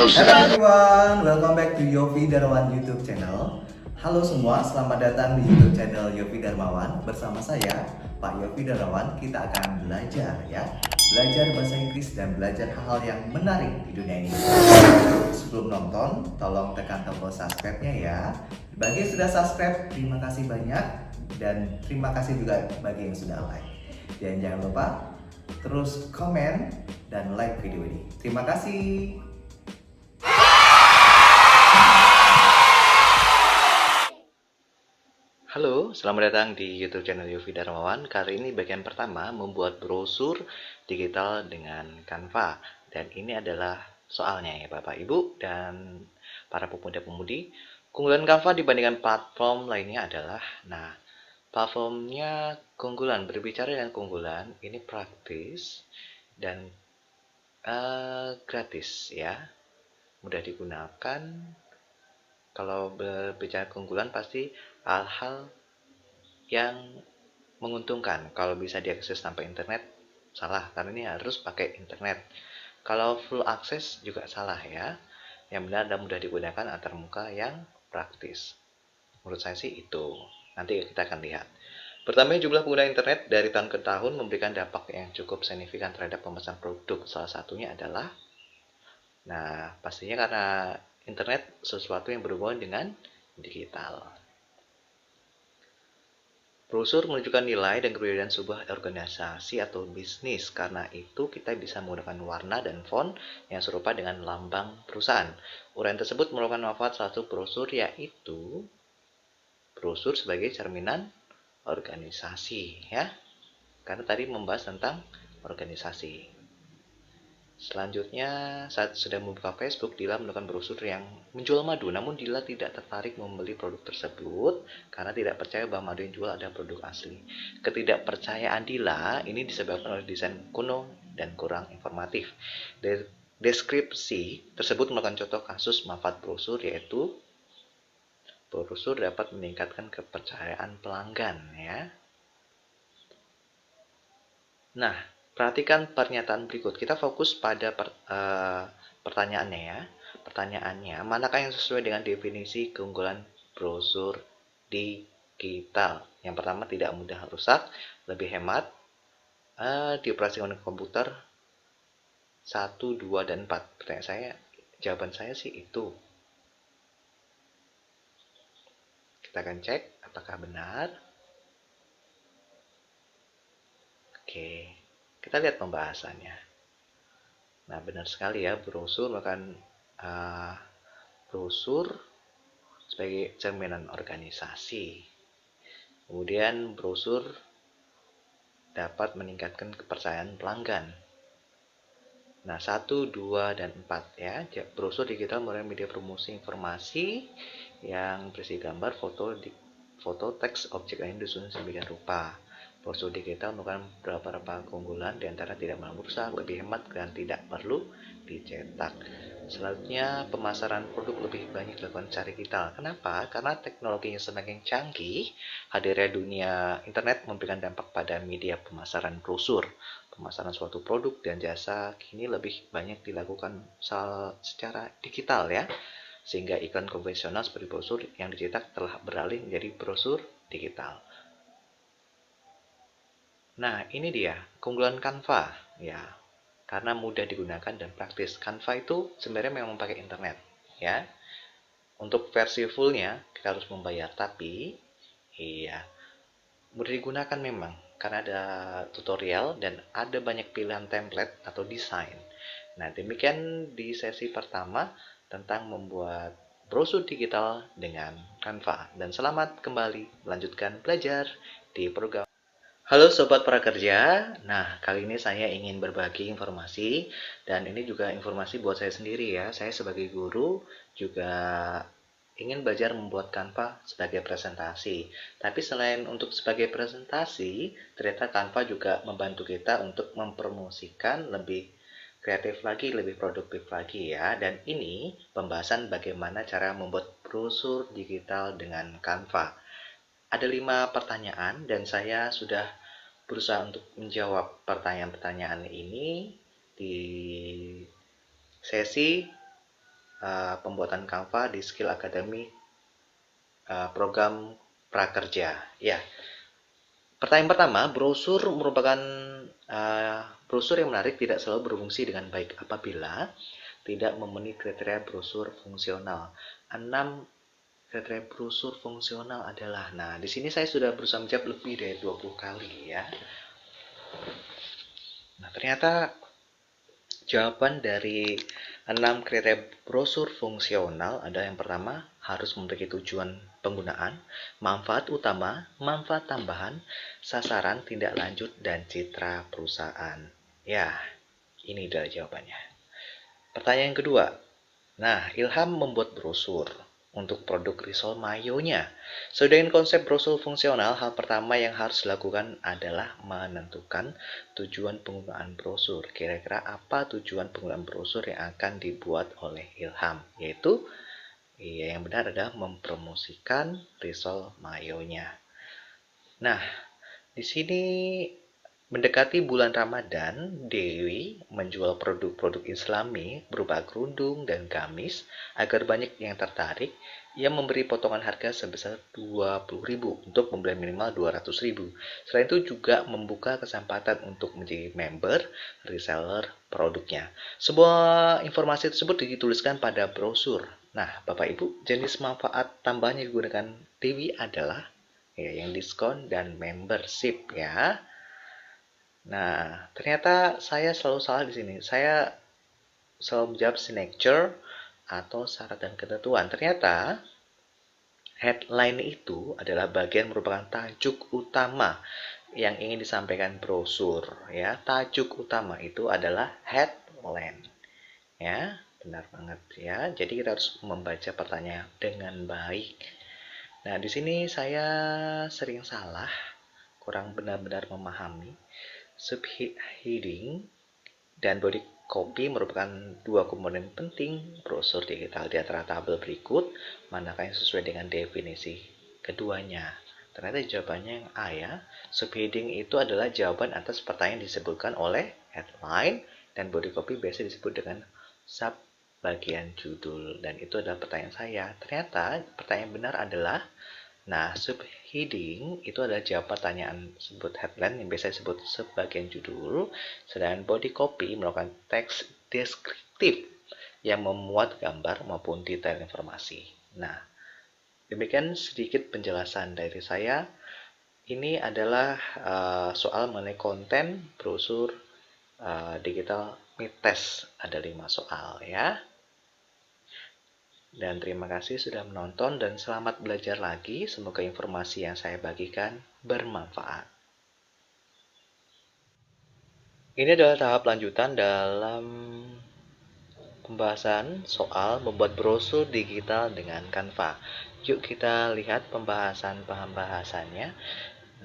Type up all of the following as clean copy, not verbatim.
Hello everyone, welcome back to Yofi Darmawan YouTube channel. Halo semua, selamat datang di YouTube channel Yofi Darmawan. Bersama saya, Pak Yofi Darmawan, kita akan belajar ya. Belajar bahasa Inggris dan belajar hal-hal yang menarik di dunia ini. Sebelum nonton, tolong tekan tombol subscribe-nya ya. Bagi yang sudah subscribe, terima kasih banyak. Dan terima kasih juga bagi yang sudah like. Dan jangan lupa terus komen dan like video ini. Terima kasih. Halo, selamat datang di YouTube channel Yofi Darmawan. Kali ini bagian pertama membuat brosur digital dengan Canva. Dan ini adalah soalnya ya Bapak Ibu dan para pemuda-pemudi. Keunggulan Canva dibandingkan platform lainnya adalah, platformnya keunggulan. Berbicara dengan keunggulan, ini praktis dan gratis ya, mudah digunakan. Kalau berbicara keunggulan pasti hal-hal yang menguntungkan. Kalau bisa diakses tanpa internet, salah, karena ini harus pakai internet. Kalau full akses juga salah ya. Yang benar dan mudah digunakan antarmuka yang praktis. Menurut saya sih itu. Nanti kita akan lihat. Pertama, jumlah pengguna internet dari tahun ke tahun memberikan dampak yang cukup signifikan terhadap pemesanan produk. Salah satunya adalah, pastinya karena internet sesuatu yang berhubungan dengan digital. Brosur menunjukkan nilai dan keberadaan sebuah organisasi atau bisnis. Karena itu kita bisa menggunakan warna dan font yang serupa dengan lambang perusahaan. Uraian tersebut merupakan manfaat salah satu brosur, yaitu brosur sebagai cerminan organisasi ya. Karena tadi membahas tentang organisasi. Selanjutnya, saat sedang membuka Facebook, Dila menemukan brosur yang menjual madu. Namun Dila tidak tertarik membeli produk tersebut karena tidak percaya bahwa madu yang dijual adalah produk asli. Ketidakpercayaan Dila ini disebabkan oleh desain kuno dan kurang informatif. Deskripsi tersebut merupakan contoh kasus manfaat brosur, yaitu brosur dapat meningkatkan kepercayaan pelanggan ya. Nah, perhatikan pernyataan berikut. Kita fokus pada pertanyaannya ya. Pertanyaannya, manakah yang sesuai dengan definisi keunggulan brosur digital? Yang pertama, tidak mudah rusak, lebih hemat, dioperasikan dengan komputer 1, 2, dan 4. Jawaban saya sih itu. Kita akan cek apakah benar. Oke, kita lihat pembahasannya. Nah, benar sekali ya, brosur merupakan brosur sebagai cerminan organisasi. Kemudian brosur dapat meningkatkan kepercayaan pelanggan. Nah, 1, 2, dan 4 ya. Brosur digital merupakan media promosi informasi yang berisi gambar, foto, teks, objek lain disusun sedemikian rupa. Brosur digital merupakan beberapa keunggulan, diantara tidak mudah rusak, lebih hemat, dan tidak perlu dicetak. Selanjutnya, pemasaran produk lebih banyak dilakukan secara digital. Kenapa? Karena teknologinya semakin canggih, hadirnya dunia internet memberikan dampak pada media pemasaran brosur. Pemasaran suatu produk dan jasa kini lebih banyak dilakukan secara digital ya. Sehingga iklan konvensional seperti brosur yang dicetak telah beralih menjadi brosur digital. Nah, ini dia keunggulan Canva ya. Karena mudah digunakan dan praktis. Canva itu sebenarnya memang pakai internet ya. Untuk versi fullnya kita harus membayar, tapi mudah digunakan memang karena ada tutorial dan ada banyak pilihan template atau desain. Nah, demikian di sesi pertama tentang membuat brosur digital dengan Canva. Dan selamat kembali melanjutkan belajar di program. Halo Sobat Prakerja, kali ini saya ingin berbagi informasi dan ini juga informasi buat saya sendiri ya. Saya sebagai guru juga ingin belajar membuat Canva sebagai presentasi. Tapi selain untuk sebagai presentasi, ternyata Canva juga membantu kita untuk mempromosikan lebih kreatif lagi, lebih produktif lagi ya. Dan ini pembahasan bagaimana cara membuat brosur digital dengan Canva. Ada 5 pertanyaan dan saya sudah berusaha untuk menjawab pertanyaan-pertanyaan ini di sesi pembuatan Canva di Skill Academy program prakerja. Ya, pertanyaan pertama, brosur merupakan brosur yang menarik tidak selalu berfungsi dengan baik apabila tidak memenuhi kriteria brosur fungsional. 6 kriteria brosur fungsional adalah, nah di sini saya sudah berusaha menjawab lebih dari 20 kali ya. Nah, ternyata jawaban dari 6 kriteria brosur fungsional adalah yang pertama, harus memiliki tujuan penggunaan, manfaat utama, manfaat tambahan, sasaran, tindak lanjut, dan citra perusahaan. Ya, ini adalah jawabannya. Pertanyaan kedua. Nah, Ilham membuat brosur untuk produk risol mayonya. Sesuai dengan konsep brosur fungsional, hal pertama yang harus dilakukan adalah menentukan tujuan penggunaan brosur. Kira-kira apa tujuan penggunaan brosur yang akan dibuat oleh Ilham? Yaitu, yang benar adalah mempromosikan risol mayonya. Nah, di sini mendekati bulan Ramadan, Dewi menjual produk-produk Islami berupa kerudung dan gamis agar banyak yang tertarik. Ia memberi potongan harga sebesar 20.000 untuk pembelian minimal 200.000. Selain itu juga membuka kesempatan untuk menjadi member reseller produknya. Sebuah informasi tersebut dituliskan pada brosur. Nah, Bapak Ibu, jenis manfaat tambahan yang digunakan Dewi adalah yang diskon dan membership ya. Nah, ternyata saya selalu salah di sini. Saya selalu menjawab signature atau syarat dan ketentuan. Ternyata headline itu adalah bagian merupakan tajuk utama yang ingin disampaikan brosur. Ya, tajuk utama itu adalah headline. Ya, benar banget ya. Jadi kita harus membaca pertanyaan dengan baik. Nah, di sini saya sering salah, kurang benar-benar memahami. Subheading dan body copy merupakan dua komponen penting brosur digital. Di antara tabel berikut, manakah yang sesuai dengan definisi keduanya? Ternyata jawabannya yang A ya. Subheading itu adalah jawaban atas pertanyaan disebutkan oleh headline, dan body copy biasa disebut dengan sub bagian judul. Dan itu adalah pertanyaan saya. Ternyata pertanyaan benar adalah, nah, subheading itu adalah jawab pertanyaan sebut headline yang biasa disebut sebagian judul, sedangkan body copy merupakan teks deskriptif yang memuat gambar maupun detail informasi. Nah, demikian sedikit penjelasan dari saya. Ini adalah soal mengenai konten brosur digital mid-test. Ada 5 soal ya. Dan terima kasih sudah menonton dan selamat belajar lagi. Semoga informasi yang saya bagikan bermanfaat. Ini adalah tahap lanjutan dalam pembahasan soal membuat brosur digital dengan Canva. Yuk kita lihat pembahasannya.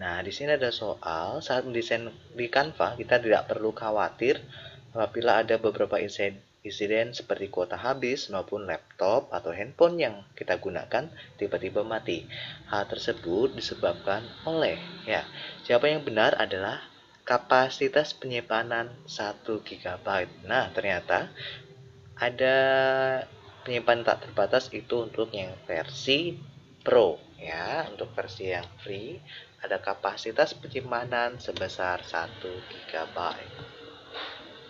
Nah, di sini ada soal saat mendesain di Canva kita tidak perlu khawatir apabila ada beberapa insiden seperti kuota habis maupun laptop atau handphone yang kita gunakan tiba-tiba mati. Hal tersebut disebabkan oleh jawaban yang benar adalah kapasitas penyimpanan 1 GB. Nah, ternyata ada penyimpanan tak terbatas itu untuk yang versi Pro ya. Untuk versi yang free ada kapasitas penyimpanan sebesar 1 GB.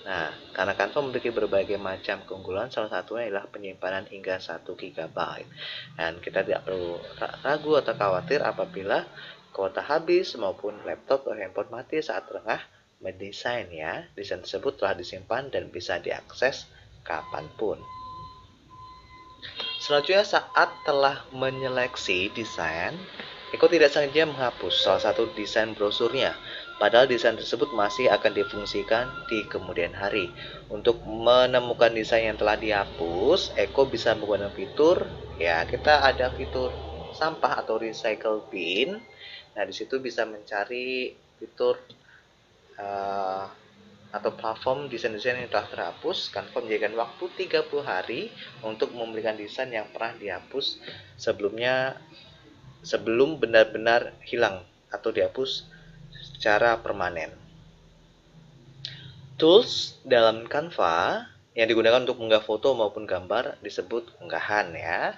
Nah, karena Canva memiliki berbagai macam keunggulan, salah satunya adalah penyimpanan hingga 1 GB. Dan kita tidak perlu ragu atau khawatir apabila kuota habis maupun laptop atau handphone mati saat tengah mendesain ya. Desain tersebut telah disimpan dan bisa diakses kapanpun. Selanjutnya, saat telah menyeleksi desain, Eko tidak sengaja menghapus salah satu desain brosurnya. Padahal desain tersebut masih akan difungsikan di kemudian hari. Untuk menemukan desain yang telah dihapus, Eko bisa menggunakan fitur, kita ada fitur sampah atau recycle bin. Nah, di situ bisa mencari fitur atau platform desain-desain yang telah terhapus. Canva menyediakan waktu 30 hari untuk memulihkan desain yang pernah dihapus sebelum benar-benar hilang atau dihapus secara permanen. Tools dalam Canva yang digunakan untuk mengunggah foto maupun gambar disebut unggahan ya.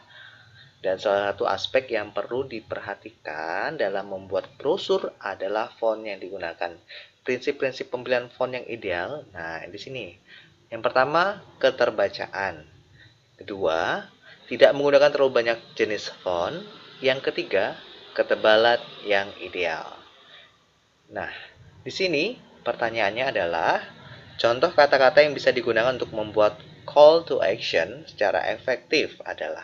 Dan salah satu aspek yang perlu diperhatikan dalam membuat brosur adalah font yang digunakan. Prinsip-prinsip pemilihan font yang ideal, nah di sini. Yang pertama, keterbacaan. Kedua, tidak menggunakan terlalu banyak jenis font. Yang ketiga, ketebalan yang ideal. Nah, di sini pertanyaannya adalah contoh kata-kata yang bisa digunakan untuk membuat call to action secara efektif adalah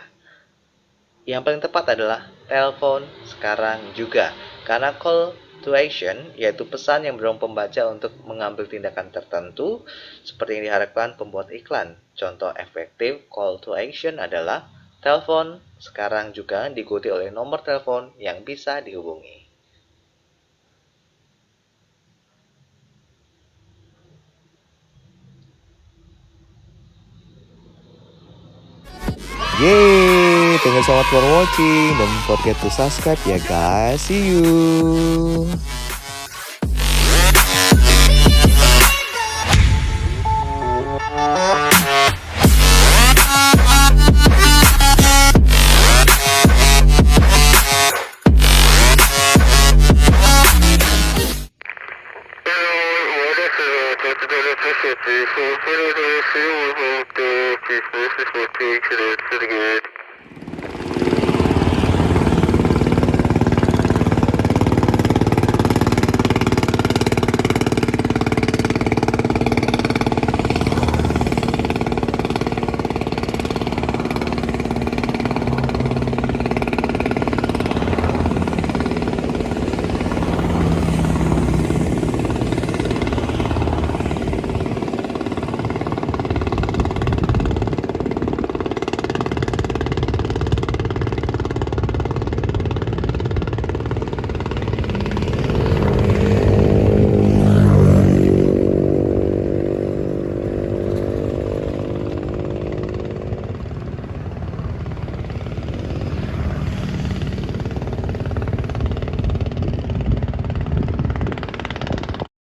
yang paling tepat adalah telepon sekarang juga. Karena call to action yaitu pesan yang mendorong pembaca untuk mengambil tindakan tertentu seperti yang diharapkan pembuat iklan. Contoh efektif call to action adalah telepon sekarang juga diikuti oleh nomor telepon yang bisa dihubungi. Yeay, thank you so much for watching. Don't forget to subscribe ya guys. See you. Please,